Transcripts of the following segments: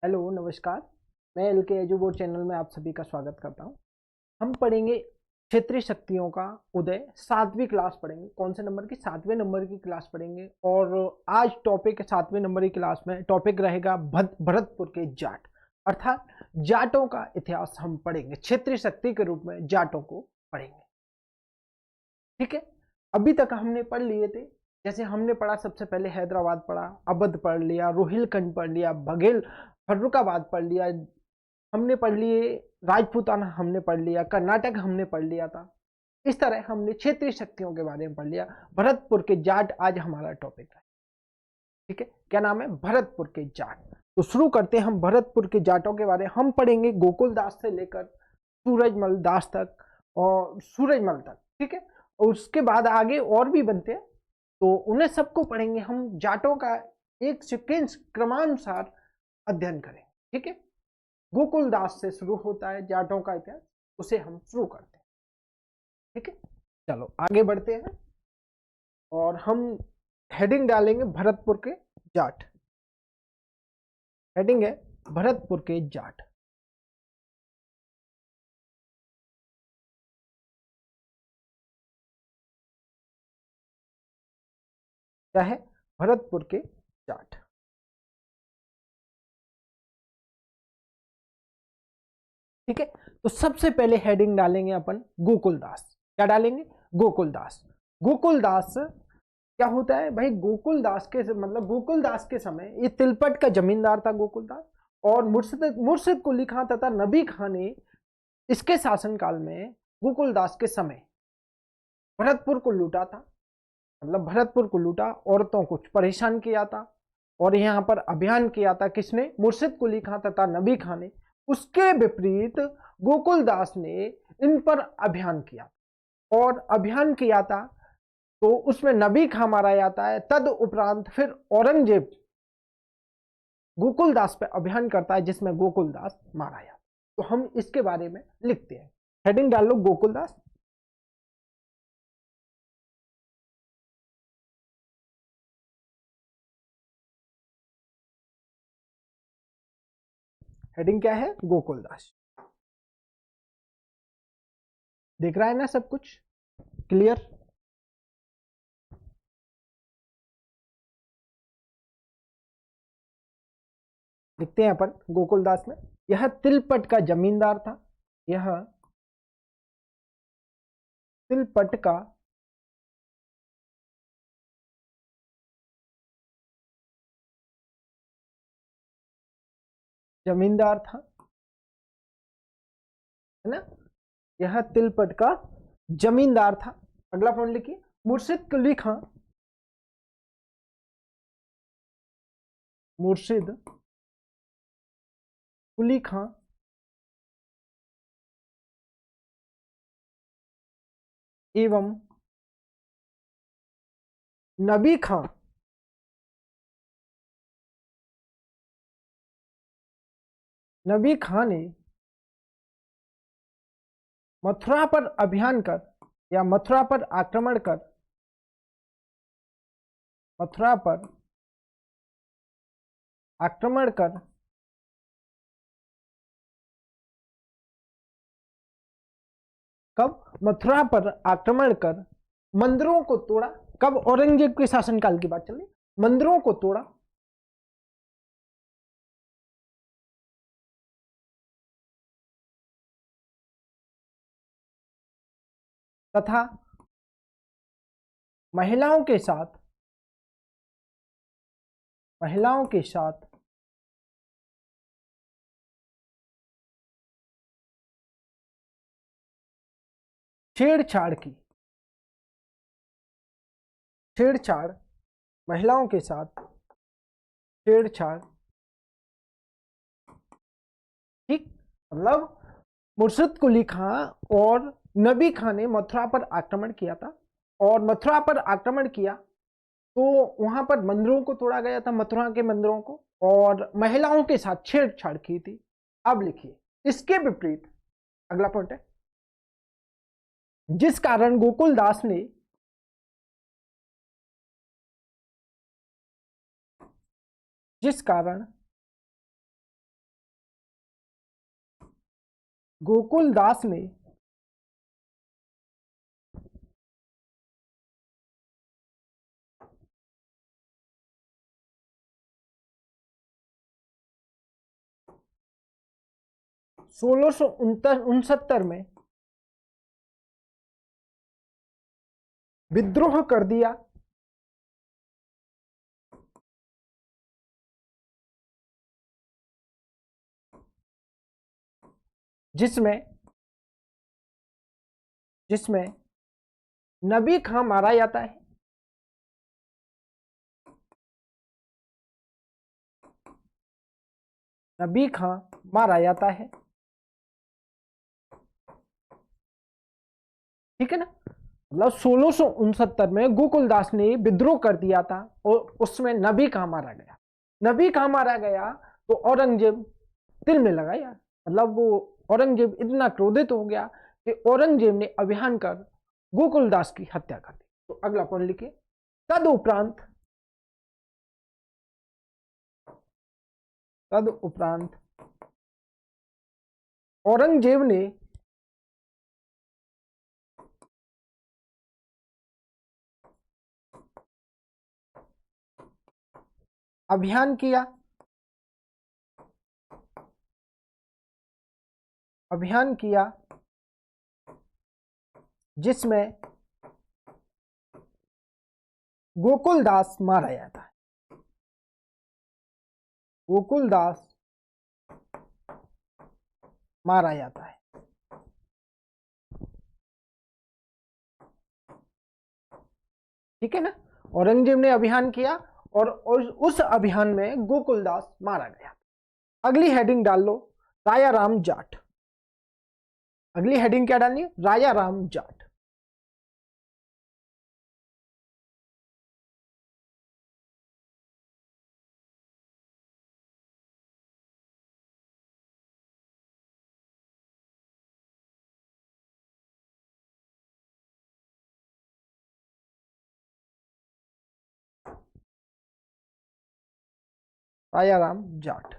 Hello नमस्कार। मैं L के एजुबोर्ड चैनल में आप सभी का स्वागत करता हूं। हम पढ़ेंगे क्षेत्रीय शक्तियों का उदय, 7वीं क्लास पढ़ेंगे। कौन से नंबर की? 7वें नंबर की क्लास पढ़ेंगे। और आज टॉपिक 7वें नंबर की क्लास में टॉपिक रहेगा भरतपुर के जाट, अर्थात जाटों का इतिहास हम पढ़ेंगे। क्षेत्रीय शक्ति के रूप में जाटों को पढ़ेंगे। ठीक है, अभी तक हमने पढ़ लिए थे। जैसे हमने पढ़ा, सबसे पहले हैदराबाद पढ़ा, अवध पढ़ लिया, रोहिलखंड पढ़ लिया, बघेल फर्रुखाबाद पढ़ लिया, हमने पढ़ लिए राजपूताना, हमने पढ़ लिया कर्नाटक, हमने पढ़ लिया था। इस तरह हमने क्षेत्रीय शक्तियों के बारे में पढ़ लिया। भरतपुर के जाट आज हमारा टॉपिक है। ठीक है, क्या नाम है? भरतपुर के जाट। तो शुरू करते हैं हम भरतपुर के जाटों के बारे में। हम पढ़ेंगे गोकुल दास से लेकर सूरजमल दास तक और सूरजमल तक। ठीक है, और उसके बाद आगे और भी बनते हैं, तो उन्हें सबको पढ़ेंगे। हम जाटों का एक सीक्वेंस क्रमानुसार अध्ययन करें। ठीक है, गोकुल दास से शुरू होता है जाटों का इतिहास, उसे हम शुरू करते हैं। ठीक है, चलो आगे बढ़ते हैं और हम हेडिंग डालेंगे भरतपुर के जाट। हेडिंग है भरतपुर के जाट। क्या है? भरतपुर के जाट। ठीक है, तो सबसे पहले हेडिंग डालेंगे अपन गोकुल दास। क्या डालेंगे? गोकुल दास। गोकुल दास क्या होता है भाई? गोकुल दास के मतलब गोकुल दास के समय ये तिलपट का जमींदार था गोकुल दास। और मुर्शिद कुली खां तथा नबी खां ने इसके शासनकाल में गोकुल दास के समय भरतपुर को लूटा था। मतलब भरतपुर को लूटा, औरतों को परेशान किया था। और यहाँ पर अभियान किया था किसने? मुर्शिद कुली खां तथा नबी खां ने। उसके विपरीत गोकुल दास ने इन पर अभियान किया और अभियान किया था, तो उसमें नबी खां मारा जाता है। तद उपरांत फिर औरंगजेब गोकुल दास पे अभियान करता है, जिसमें गोकुल दास मारा जाता है। तो हम इसके बारे में लिखते हैं। हेडिंग डाल लो गोकुल दास। हेडिंग क्या है? गोकुल दास। देख रहा है ना सब कुछ क्लियर? लिखते हैं अपन गोकुल दास में। यह तिलपट का जमींदार था। यह तिलपट का जमींदार था, है ना? यह तिलपट का जमींदार था। अगला पॉइंट लिखिए, मुर्शिद कुली खां, मुर्शिद कुली खां एवं नबी खां नबी खां ने मथुरा पर अभियान कर या मथुरा पर आक्रमण कर, मथुरा पर आक्रमण कर कब? मथुरा पर आक्रमण कर मंदिरों को तोड़ा। कब? औरंगजेब के शासनकाल की बात चल रही। मंदिरों को तोड़ा तथा महिलाओं के साथ महिलाओं के साथ छेड़छाड़ की। छेड़छाड़, महिलाओं के साथ छेड़छाड़। ठीक, मतलब मुर्शिद कुली खां और नबी खां ने मथुरा पर आक्रमण किया था। और मथुरा पर आक्रमण किया तो वहां पर मंदिरों को तोड़ा गया था, मथुरा के मंदिरों को, और महिलाओं के साथ छेड़छाड़ की थी। अब लिखिए इसके विपरीत अगला पॉइंट है, जिस कारण गोकुल दास ने जिस कारण गोकुलदास ने सोलह सौ उनसत्तर में विद्रोह कर दिया, जिसमें जिसमें नबी खां मारा जाता है। नबी खां मारा जाता है, ठीक है ना। मतलब 1669 में गोकुलदास ने विद्रोह कर दिया था और उसमें नबी खां मारा गया। नबी खां मारा गया तो औरंगजेब दिल में लगा यार, मतलब वो औरंगजेब इतना क्रोधित हो गया कि औरंगजेब ने अभियान कर गोकुलदास की हत्या कर दी। तो अगला पॉइंट लिखिए। तदुपरांत औरंगजेब ने अभियान किया जिसमें गोकुलदास मारा जाता है। गोकुलदास मारा जाता है, ठीक है ना। औरंगजेब ने अभियान किया और उस अभियान में गोकुलदास मारा गया। अगली हेडिंग डाल लो, राजा राम जाट। अगली हेडिंग क्या डालनी है? राजा राम जाट। राजा राम जाट,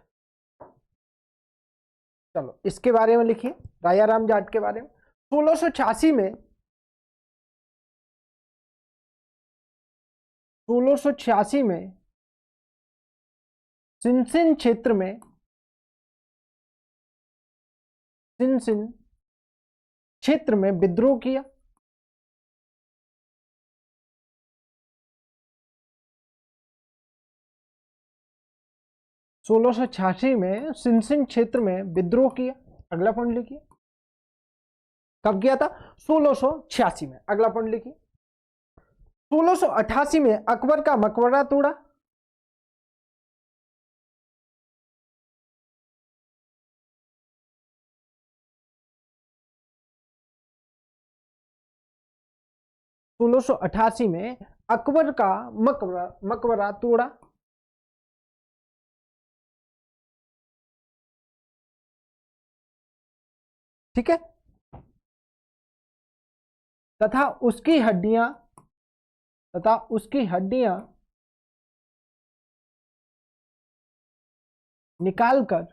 चलो इसके बारे में लिखिए। राजा राम जाट के बारे में 1686 में 1686 में सिनसिन क्षेत्र में विद्रोह किया। सोलह सौ छियासी में सिनसिन क्षेत्र में विद्रोह किया। अगला पॉइंट लिखिए, कब किया था? 1686 में। अगला पॉइंट लिखिए, 1688 में अकबर का मकबरा तोड़ा। 1688 में अकबर का मकबरा तोड़ा, ठीक है। तथा उसकी हड्डियां निकालकर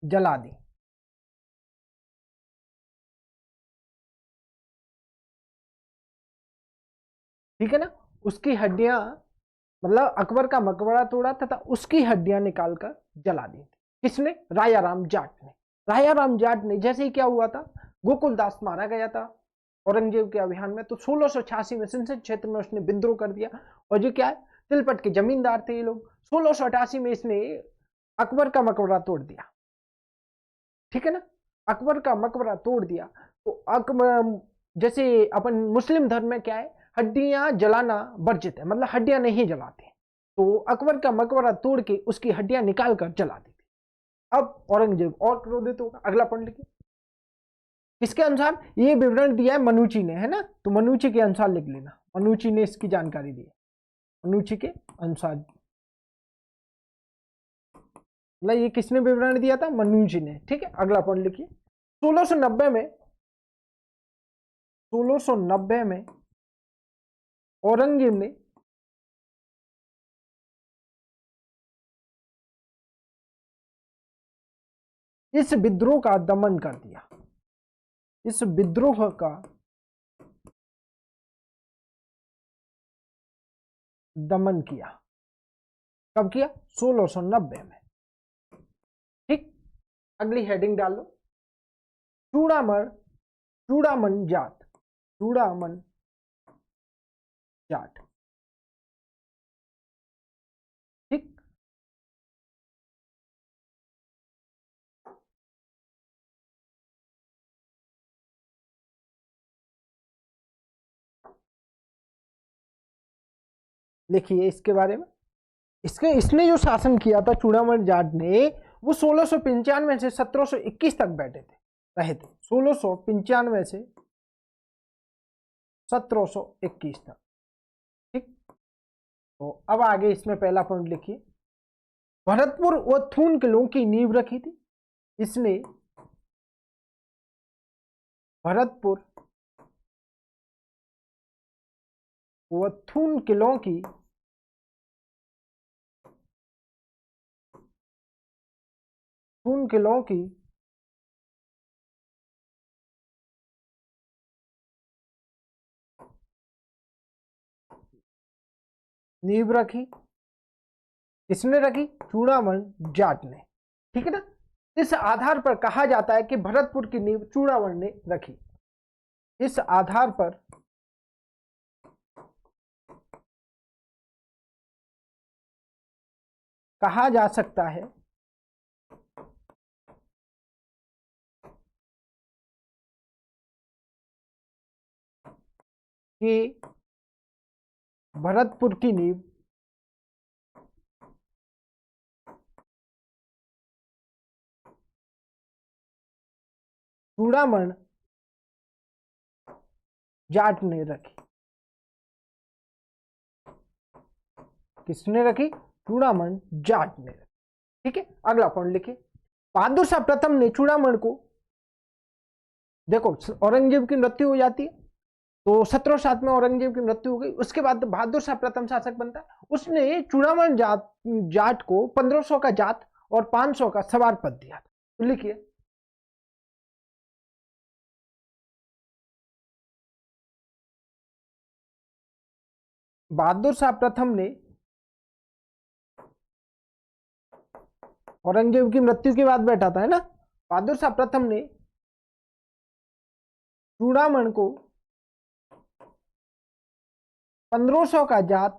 जला दी, ठीक है ना। उसकी हड्डियां, मतलब अकबर का मकबरा तोड़ा तथा उसकी हड्डियां निकालकर जला दी। किसने? राजा राम जाट ने। राजा राम जाट ने, जैसे ही क्या हुआ था, गोकुलदास मारा गया था औरंगजेब के अभियान में, तो 1686 में सिंध क्षेत्र में उसने विद्रोह कर दिया। और ये क्या है? तिलपट के जमींदार थे ये लोग। 1688 में इसने अकबर का मकबरा तोड़ दिया, ठीक है ना। अकबर का मकबरा तोड़ दिया तो अकबर, जैसे अपन मुस्लिम धर्म में क्या है, हड्डियां जलाना वर्जित है, मतलब हड्डियां नहीं जलाते। तो अकबर का मकबरा तोड़ के उसकी हड्डियां निकाल कर जला दी थी। अब औरंगजेब और क्रोधित होगा। अगला पॉइंट लिखिए। इसके अनुसार ये विवरण दिया है मनुची ने, है ना, तो मनुची के अनुसार लिख लेना। मनुची ने इसकी जानकारी दी है, मनुची के अनुसार। मतलब ये किसने विवरण दिया था? मनुजी ने, ठीक है। अगला पॉइंट लिखिए। 1690 में औरंगजेब ने इस विद्रोह का दमन कर दिया। इस विद्रोह का दमन किया। कब किया? 1690 में। ठीक, अगली हेडिंग डाल लो, चूड़ामण, चूड़ामण जाट, चूड़ामण जाट। ठीक, लिखिए इसके बारे में। इसने जो शासन किया था चूड़ामण जाट ने, वो 1695 से 1721 तक रहे थे। 1695 से 1721 तक। ठीक, तो अब आगे इसमें पहला पॉइंट लिखिए, भरतपुर व थून किलों की नींव रखी थी। इसने भरतपुर व थून किलों की नींव रखी। किसने रखी? चूड़ामण जाट ने। ठीक है ना। इस आधार पर कहा जाता है कि भरतपुर की नींव चूड़ामण ने रखी। इस आधार पर कहा जा सकता है कि भरतपुर की नींव चूड़ामण जाट ने रखी। किसने रखी? चूड़ामण जाट ने रखी। ठीक है, अगला पॉइंट लिखिए, बहादुर शाह प्रथम ने चूड़ामण को, देखो औरंगजेब की मृत्यु हो जाती है, तो 1707 में औरंगजेब की मृत्यु हो गई। उसके बाद बहादुर शाह प्रथम शासक बनता है। उसने चूड़ामण जाट को 1500 का जात और 500 का सवार पद दिया था। तो लिखिए, बहादुर शाह प्रथम ने औरंगजेब की मृत्यु के बाद बैठा था, है ना। बहादुर शाह प्रथम ने चूड़ामण को 1500 का जात,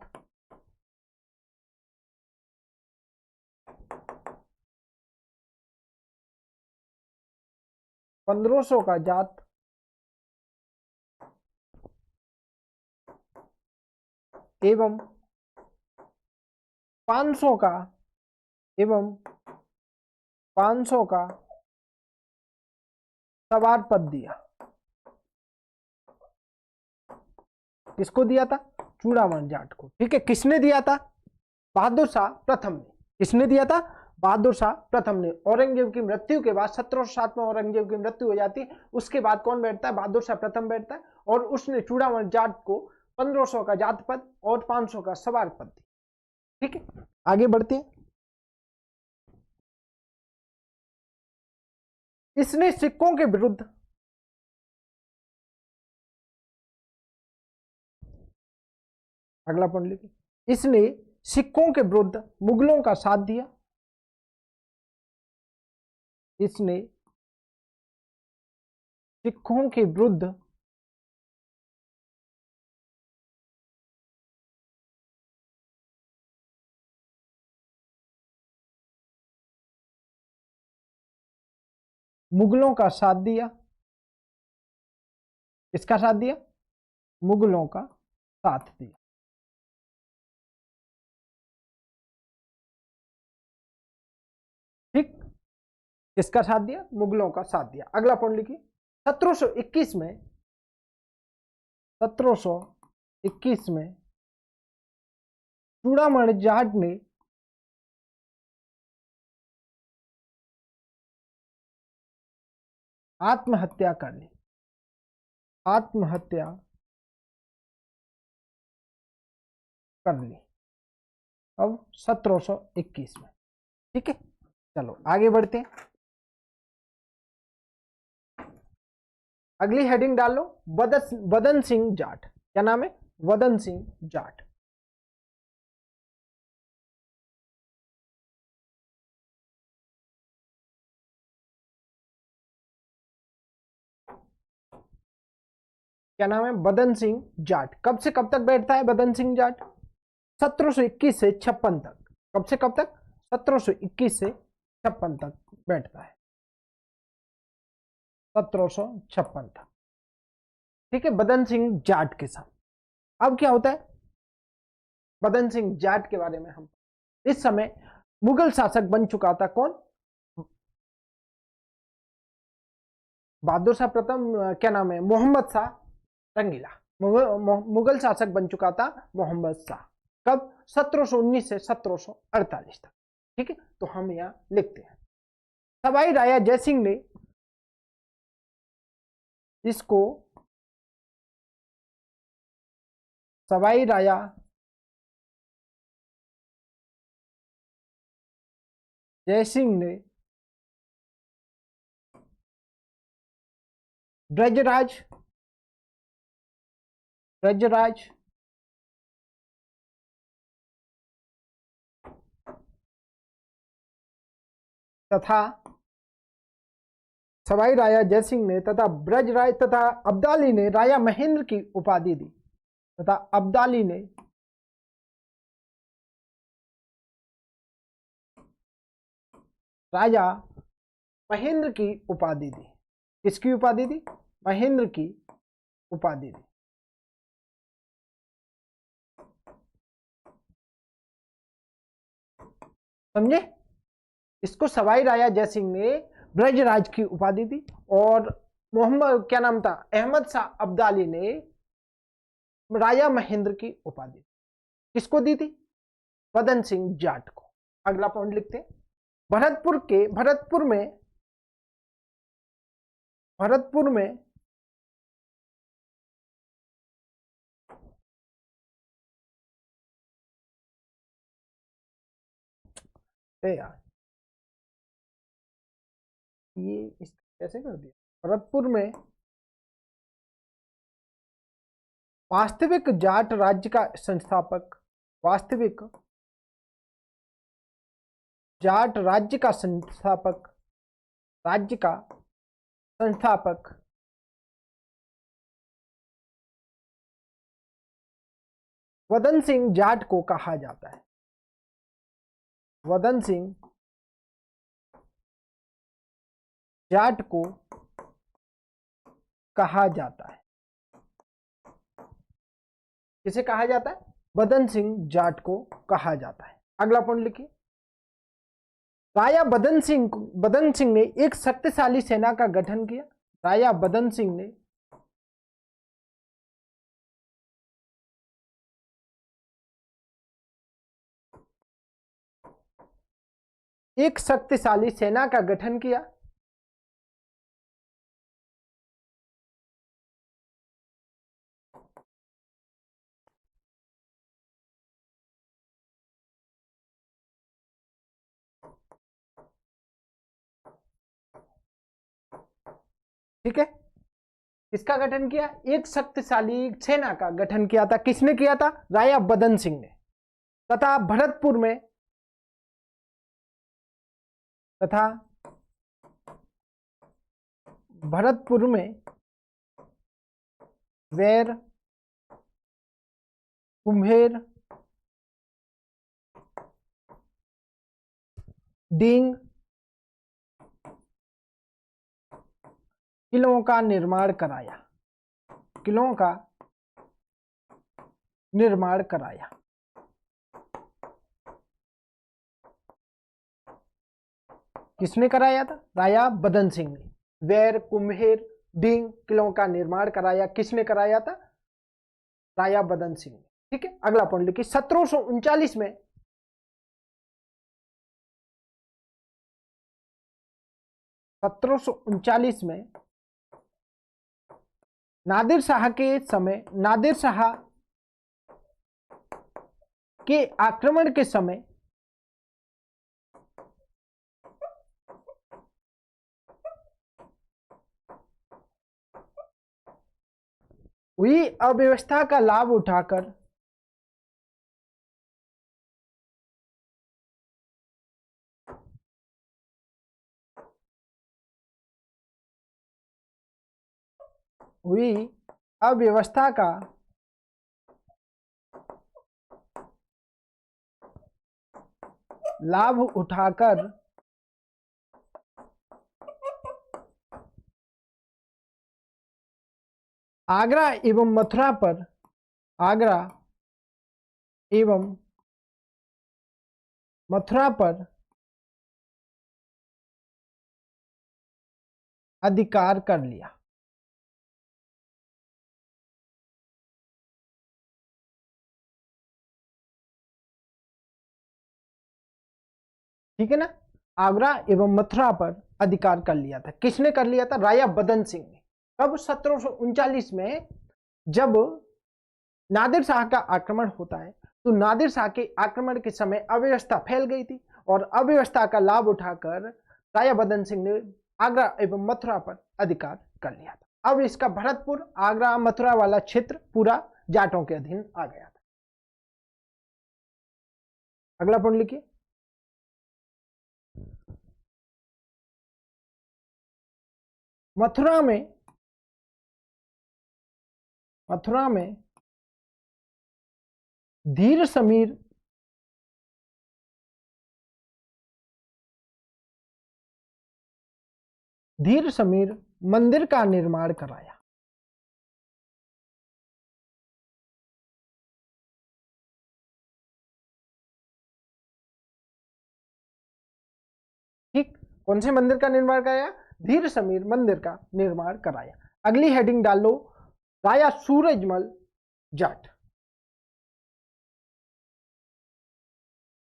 1500 का जात एवं 500 का एवं 500 का सवार पद दिया। किसको दिया था? चूड़ामण जाट को। ठीक है, किसने दिया था? बहादुर शाह प्रथम ने। किसने दिया था? बहादुर शाह प्रथम ने। औरंगजेब की मृत्यु के बाद 1707 में औरंगजेब की मृत्यु हो जाती है। उसके बाद कौन बैठता है? बहादुर शाह प्रथम बैठता है, और उसने चूड़ामण जाट को 1500 का जात पद और 500 का सवार पद दिया। ठीक है, आगे बढ़ते हैं। इसने सिखों के विरुद्ध अगला पॉइंट लिखिए, इसने सिखों के विरुद्ध मुगलों का साथ दिया। इसने सिखों के विरुद्ध मुगलों का साथ दिया। किसका साथ दिया? मुगलों का साथ दिया। ठीक, किसका साथ दिया? मुगलों का साथ दिया। अगला पॉइंट लिखिए, 1721 में 1721 में चूड़ामण जाट ने आत्महत्या कर ली। आत्महत्या कर ली अब 1721 में। ठीक है, चलो आगे बढ़ते हैं। अगली हेडिंग डाल लो, वदन सिंह जाट। क्या नाम है? वदन सिंह जाट। क्या नाम है? वदन सिंह जाट। कब से कब तक बैठता है वदन सिंह जाट? 1721 से 56 तक। कब से कब तक? 1721 से 56 तक बैठता है, 1756 तक। ठीक है, वदन सिंह जाट के साथ। अब क्या होता है वदन सिंह जाट के बारे में हम, इस समय मुगल शासक बन चुका था कौन? बहादुर शाह प्रथम, क्या नाम है? मोहम्मद शाह रंगीला। मुगल शासक बन चुका था मोहम्मद शाह। कब? 1719 से 1748 तक। ठीक है, तो हम यहां लिखते हैं सवाई राजा जयसिंह ने इसको, सवाई राजा जयसिंह ने ब्रजराज ब्रजराज तथा सवाई राजा जयसिंह ने तथा ब्रजराज तथा अब्दाली ने राजा महेंद्र की उपाधि दी, तथा अब्दाली ने राजा महेंद्र की उपाधि दी। किसकी उपाधि दी? महेंद्र की उपाधि दी। समझे? इसको सवाई राजा जयसिंह ने ब्रजराज की उपाधि दी, और मोहम्मद, क्या नाम था, अहमद शाह अब्दाली ने राजा महेंद्र की उपाधि किसको दी थी? वदन सिंह जाट को। अगला पॉइंट लिखते हैं, भरतपुर में यार ये इस कैसे कर दिया? भरतपुर में वास्तविक जाट राज्य का संस्थापक, वास्तविक जाट राज्य का संस्थापक, राज्य का संस्थापक वदन सिंह जाट को कहा जाता है। वदन सिंह जाट को कहा जाता है। किसे कहा जाता है? वदन सिंह जाट को कहा जाता है। अगला पॉइंट लिखिए, राजा वदन सिंह ने एक शक्तिशाली सेना का गठन किया। राजा वदन सिंह ने एक शक्तिशाली सेना का गठन किया। ठीक है, किसका गठन किया? एक शक्तिशाली सेना का गठन किया था। किसने किया था? राजा वदन सिंह ने। तथा भरतपुर में वैर, कुम्हेर, डींग किलों का निर्माण कराया। किलों का निर्माण कराया। किसने कराया था? राजा वदन सिंह ने। वैर, कुम्हेर, डींग किलों का निर्माण कराया। किसने कराया था? राजा वदन सिंह ने। ठीक है, अगला पॉइंट लिखिए, 1739 में 1739 में नादिर शाह के आक्रमण के समय हुई अव्यवस्था का लाभ उठाकर हुई अव्यवस्था का लाभ उठाकर आगरा एवं मथुरा पर आगरा एवं मथुरा पर अधिकार कर लिया। ठीक है ना, आगरा एवं मथुरा पर अधिकार कर लिया था। किसने कर लिया था? राजा बदन सिंह ने। कब? 1739 में, जब नादिर शाह का आक्रमण होता है। तो नादिर शाह के आक्रमण के समय अव्यवस्था फैल गई थी और अव्यवस्था का लाभ उठाकर राजा बदन सिंह ने आगरा एवं मथुरा पर अधिकार कर लिया था। अब इसका भरतपुर, आगरा, मथुरा वाला क्षेत्र पूरा जाटों के अधीन आ गया था। अगला पॉइंट लिखिए। मथुरा में धीर समीर मंदिर का निर्माण कराया। ठीक, कौन से मंदिर का निर्माण कराया? धीर समीर मंदिर का निर्माण कराया। अगली हेडिंग डाल लो, राजा सूरजमल जाट।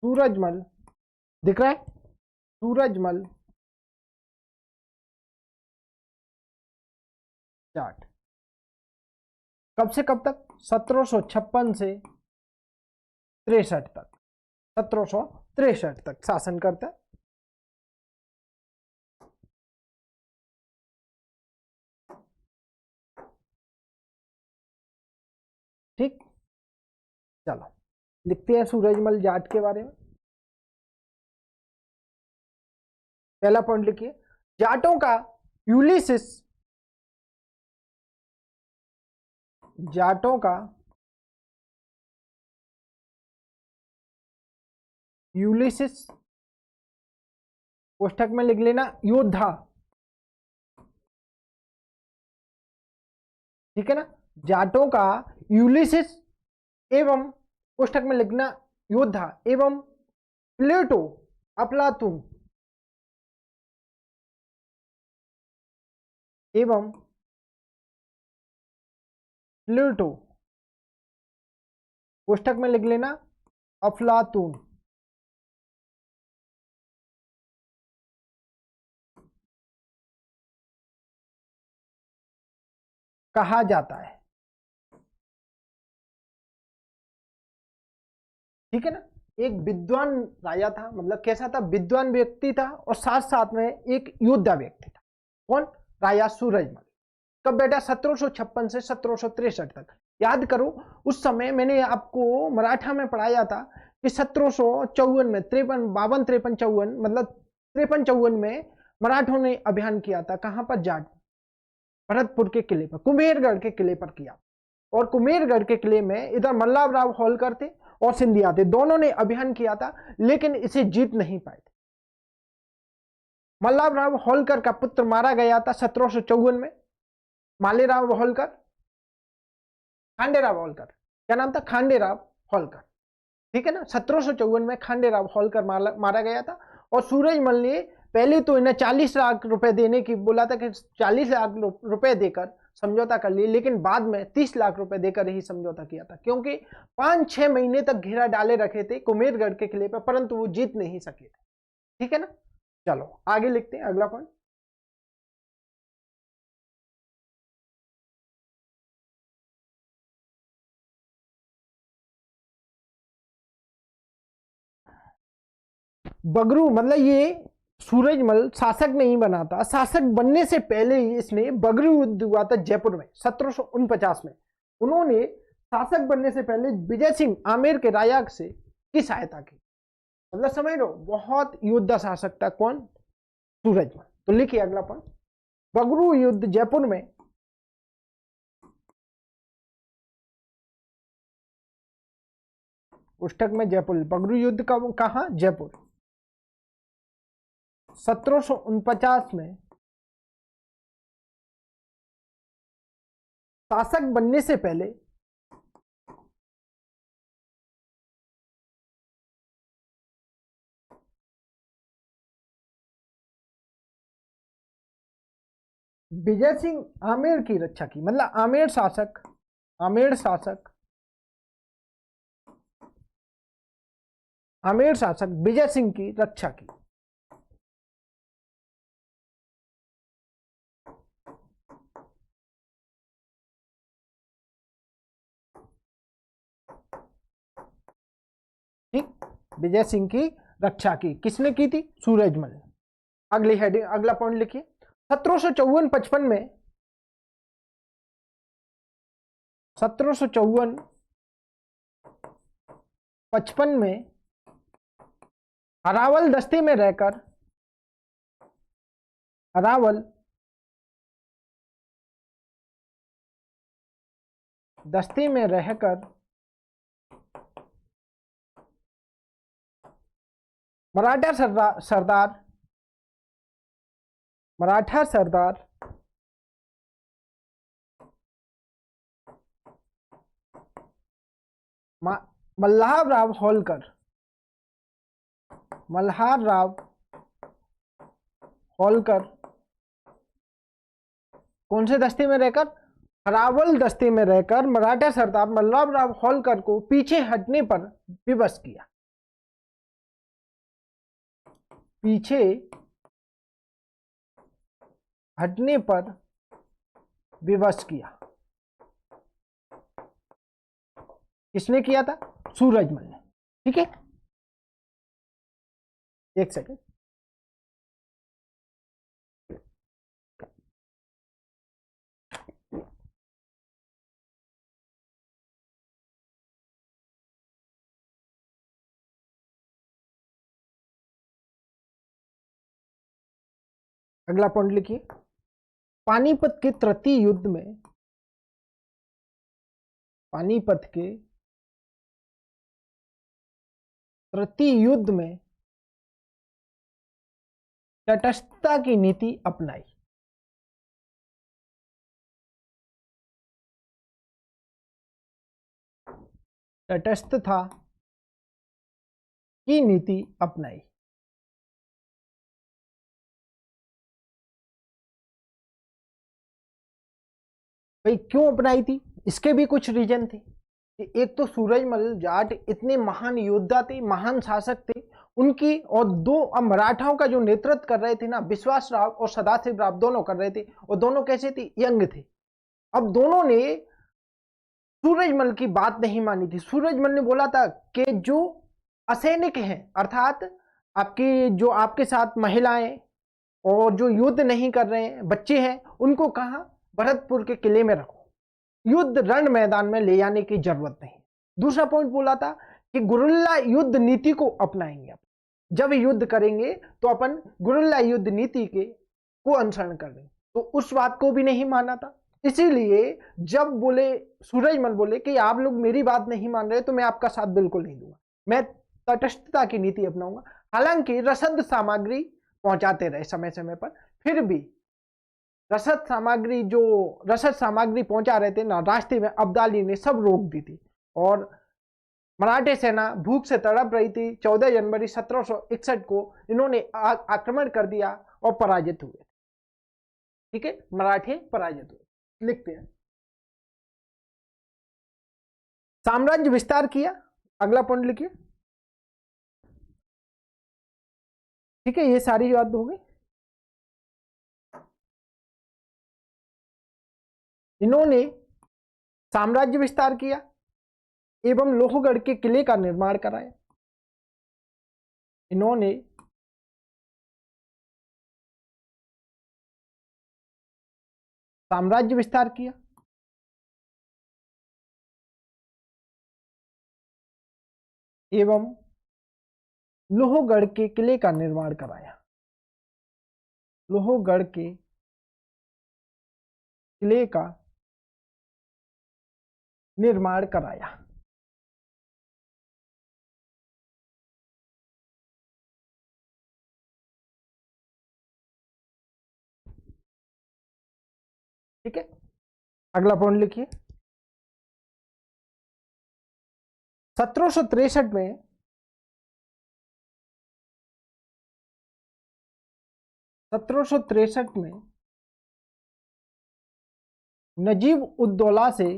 सूरजमल दिख रहा है? सूरजमल जाट कब से कब तक? 1756 से 63 तक, 1763 तक शासन करता है। ठीक, चलो लिखते हैं सूरजमल जाट के बारे में। पहला पॉइंट लिखिए, जाटों का यूलिसिस कोष्ठक में लिख लेना योद्धा। ठीक है ना, जाटों का यूलिसिस एवं कोष्ठक में लिखना योद्धा एवं प्लेटो अफलातून एवं प्लेटो कोष्ठक में लिख लेना अफलातून कहा जाता है। ठीक है ना, एक विद्वान राजा था, मतलब कैसा था? विद्वान व्यक्ति था और साथ साथ में एक योद्धा व्यक्ति था। कौन? राजा सूरजमल। कब बैठा? 1756 से 1763 तक। याद करो, उस समय मैंने आपको मराठा में पढ़ाया था कि 1754 में 53, 52, 53, मतलब 53-54 में मराठों ने अभियान किया था। कहां पर? जाट, भरतपुर के किले पर, कुम्हेरगढ़ के किले पर किया। और कुम्हेरगढ़ के किले में इधर मल्लावराव होलकर थे और सिंधिया थे, दोनों ने अभियान किया था, लेकिन इसे जीत नहीं पाए थे। मल्लावराव होलकर का पुत्र मारा गया था 1754 में, मालेराव होलकर, खांडेराव होलकर। क्या नाम था? खांडेराव होलकर। ठीक है ना, 1754 में खांडेराव होलकर मारा गया था। और सूरजमल ने पहले तो इन्हें 40 लाख रुपए देने की बोला था कि 40 लाख रुपए देकर समझौता कर लिए, लेकिन बाद में 30 लाख रुपए देकर ही समझौता किया था, क्योंकि 5-6 महीने तक घेरा डाले रखे थे कुम्हेरगढ़ के किले पर, परंतु वो जीत नहीं सके थे। ठीक है ना, चलो आगे लिखते हैं अगला पॉइंट। बगरू, मतलब ये सूरजमल शासक नहीं बना था, शासक बनने से पहले ही इसने बगरू युद्ध हुआ था जयपुर में 1749 में। उन्होंने शासक बनने से पहले विजय सिंह आमेर के राजा से की सहायता की। मतलब समझ लो बहुत योद्धा शासक था कौन, सूरजमल। तो लिखिए अगला पॉइंट, बगरू युद्ध जयपुर में पुस्तक में जयपुर, बगरू युद्ध का कहा, जयपुर। 1749 में शासक बनने से पहले विजय सिंह आमेर की रक्षा की, मतलब आमेर शासक विजय सिंह की रक्षा की। ठीक, विजय सिंह की रक्षा की किसने की थी, सूरजमल ने। अगली हेडिंग, अगला पॉइंट लिखिए, 1754-55 में 1754-55 में अरावल दस्ते में रहकर मराठा सरदार मल्हार राव होलकर कौन से दस्ते में रहकर, अरावल दस्ते में रहकर मराठा सरदार मल्हार राव होलकर को पीछे हटने पर विवश किया। पीछे हटने पर विवश किया, किसने किया था, सूरजमल ने। ठीक है, एक सेकंड, अगला पॉइंट लिखिए, पानीपत के तृतीय युद्ध में तटस्थता की नीति अपनाई। तटस्थता की नीति अपनाई। भाई क्यों अपनाई थी, इसके भी कुछ रीजन थे कि एक तो सूरजमल जाट इतने महान योद्धा थे, महान शासक थे, उनकी और दो मराठाओं का जो नेतृत्व कर रहे थे ना, विश्वास राव और सदाशिव राव दोनों कर रहे थे, और दोनों कैसे थे, यंग थे। अब दोनों ने सूरजमल की बात नहीं मानी थी। सूरजमल ने बोला था कि जो असैनिक हैं, अर्थात आपके साथ महिलाएं और जो युद्ध नहीं कर रहे हैं बच्चे हैं, उनको कहां, भरतपुर के किले में रखो, युद्ध रण मैदान में ले जाने की जरूरत नहीं। दूसरा पॉइंट बोला था कि गुरिल्ला युद्ध नीति को अपनाएंगे। जब युद्ध करेंगे तो अपन गुरिल्ला युद्ध नीति को अनुसरण करेंगे, तो उस बात को भी नहीं माना था। इसीलिए जब सूरजमल बोले कि आप लोग मेरी बात नहीं मान रहे तो मैं आपका साथ बिल्कुल नहीं दूंगा, मैं तटस्थता की नीति अपनाऊंगा। हालांकि रसद सामग्री पहुंचाते रहे समय समय पर, फिर भी रसद सामग्री पहुंचा रहे थे ना, रास्ते में अब्दाली ने सब रोक दी थी और मराठे सेना भूख से तड़प रही थी। 14 जनवरी 1761 को इन्होंने आक्रमण कर दिया और पराजित हुए। ठीक है, मराठे पराजित हुए। लिखते हैं, साम्राज्य विस्तार किया, अगला पॉइंट लिखिए। ठीक है, ये सारी बात हो गई। इन्होंने साम्राज्य विस्तार किया एवं लोहगढ़ के किले का निर्माण कराया। इन्होंने साम्राज्य विस्तार किया एवं लोहगढ़ के किले का निर्माण कराया। लोहगढ़ के किले का निर्माण कराया। ठीक है, अगला पॉइंट लिखिए। 1763 में 1763 में नजीब उद दौला से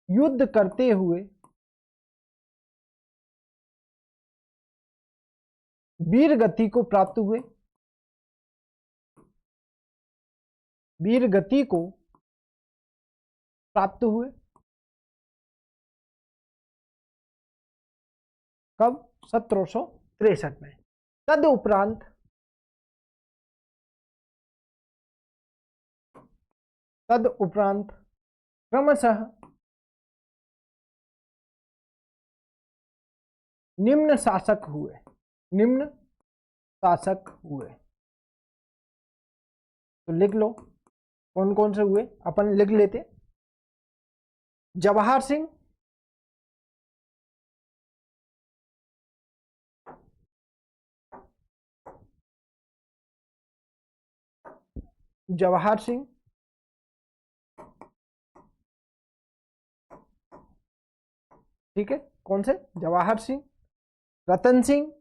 युद्ध करते हुए वीर गति को प्राप्त हुए। वीर गति को प्राप्त हुए कब? 1763 में। तदुपरांत क्रमशः निम्न शासक हुए। निम्न शासक हुए, तो लिख लो कौन कौन से हुए, अपन लिख लेते। जवाहर सिंह, जवाहर सिंह, ठीक है, कौन से? जवाहर सिंह, रतन सिंह,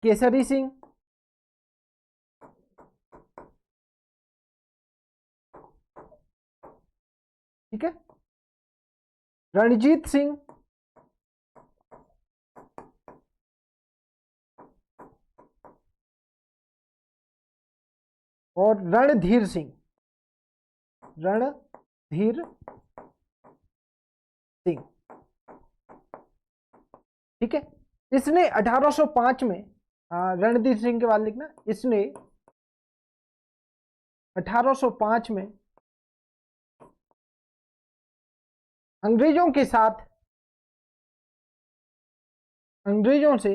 केसरी सिंह, ठीक है, रणजीत सिंह, और रणधीर सिंह। रणधीर सिंह, ठीक है। इसने 1805 में, रणधीर सिंह के बाद लिखना, इसने 1805 में अंग्रेजों के साथ, अंग्रेजों से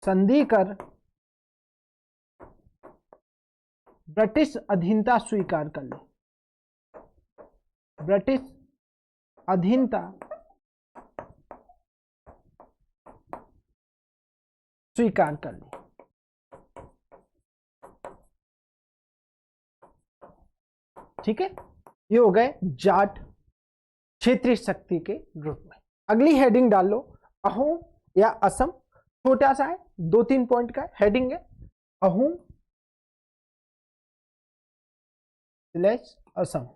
संधि कर ब्रिटिश अधीनता स्वीकार कर ली। ब्रिटिश अधीनता स्वीकार कर ली। ठीक है, ये हो गए जाट क्षेत्रीय शक्ति के ग्रुप में। अगली हेडिंग डाल लो, अहोम या असम। छोटा सा है, 2-3 पॉइंट का हेडिंग है, अहोम / असम।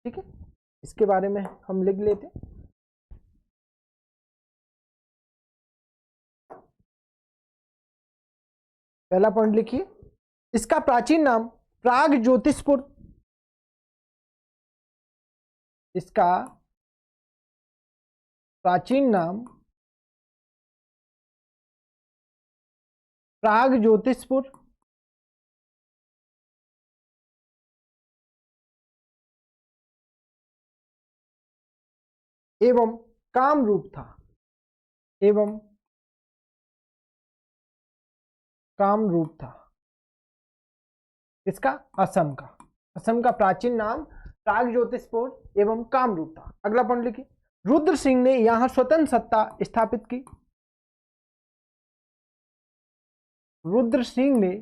ठीक है, इसके बारे में हम लिख लेते। पहला पॉइंट लिखिए, इसका प्राचीन नाम प्राग ज्योतिषपुर। इसका प्राचीन नाम प्राग ज्योतिषपुर एवं कामरूप था। एवं कामरूप था। इसका असम का, असम का प्राचीन नाम प्राग ज्योतिषपुर एवं कामरूप था। अगला पॉइंट लिखिए, रुद्र सिंह ने यहां स्वतंत्र सत्ता स्थापित की। रुद्र सिंह ने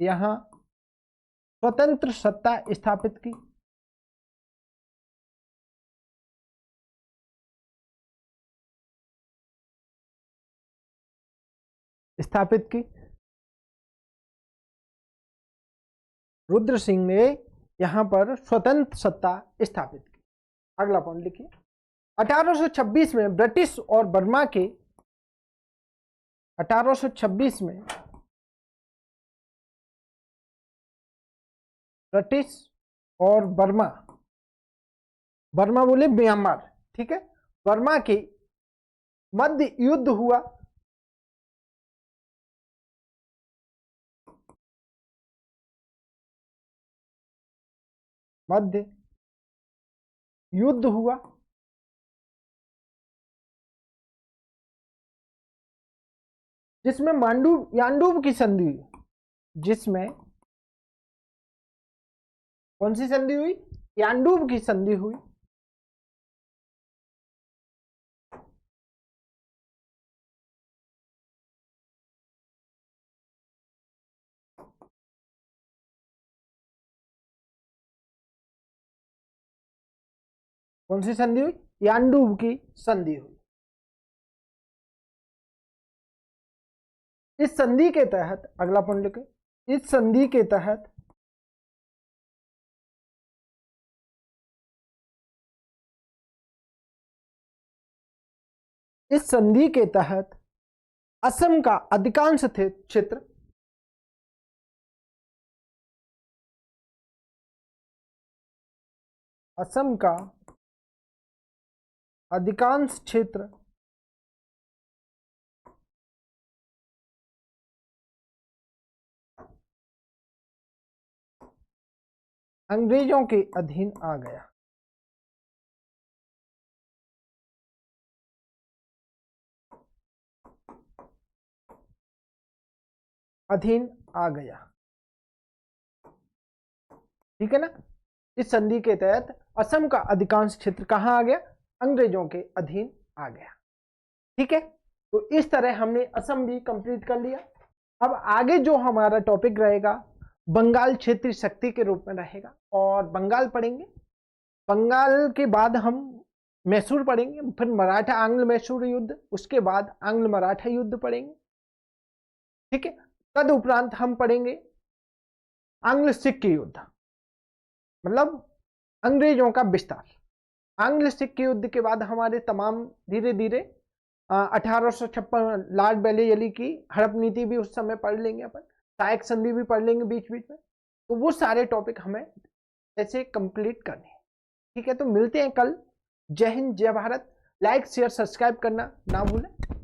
यहां स्वतंत्र सत्ता स्थापित की। स्थापित की। रुद्र सिंह ने यहां पर स्वतंत्र सत्ता स्थापित की। अगला पॉइंट लिखिए, 1826 में ब्रिटिश और बर्मा के 1826 में ब्रिटिश और बर्मा, बर्मा बोले म्यांमार, ठीक है, बर्मा के मध्य युद्ध हुआ। मध्य युद्ध हुआ जिसमें यांडूब की संधि हुई, जिसमें कौन सी संधि हुई? यांडूब की संधि हुई। कौन सी संधि हुई? यांडूब की संधि हुई। इस संधि के तहत, अगला पॉइंट लिखे, इस संधि के तहत इस संधि के तहत असम का अधिकांश क्षेत्र, असम का अधिकांश क्षेत्र अंग्रेजों के अधीन आ गया। अधीन आ गया, ठीक है ना। इस संधि के तहत असम का अधिकांश क्षेत्र कहां आ गया? अंग्रेजों के अधीन आ गया, ठीक है। तो इस तरह हमने असम भी कंप्लीट कर लिया। अब आगे जो हमारा टॉपिक रहेगा बंगाल क्षेत्रीय शक्ति के रूप में रहेगा, और बंगाल पढ़ेंगे। बंगाल के बाद हम मैसूर पढ़ेंगे, फिर मराठा आंग्ल मैसूर युद्ध, उसके बाद आंग्ल मराठा युद्ध पढ़ेंगे, ठीक है। तद उपरांत हम पढ़ेंगे आंग्ल सिख युद्ध, मतलब अंग्रेजों का विस्तार। आंग्ल सिख युद्ध के बाद हमारे तमाम धीरे धीरे 1856 लॉर्ड बेलेजली की हड़प नीति भी उस समय पढ़ लेंगे अपन, सहायक संधि भी पढ़ लेंगे बीच बीच में। तो वो सारे टॉपिक हमें ऐसे कंप्लीट करने हैं, ठीक है। तो मिलते हैं कल। जय हिंद, जय भारत। लाइक शेयर सब्सक्राइब करना ना भूलें।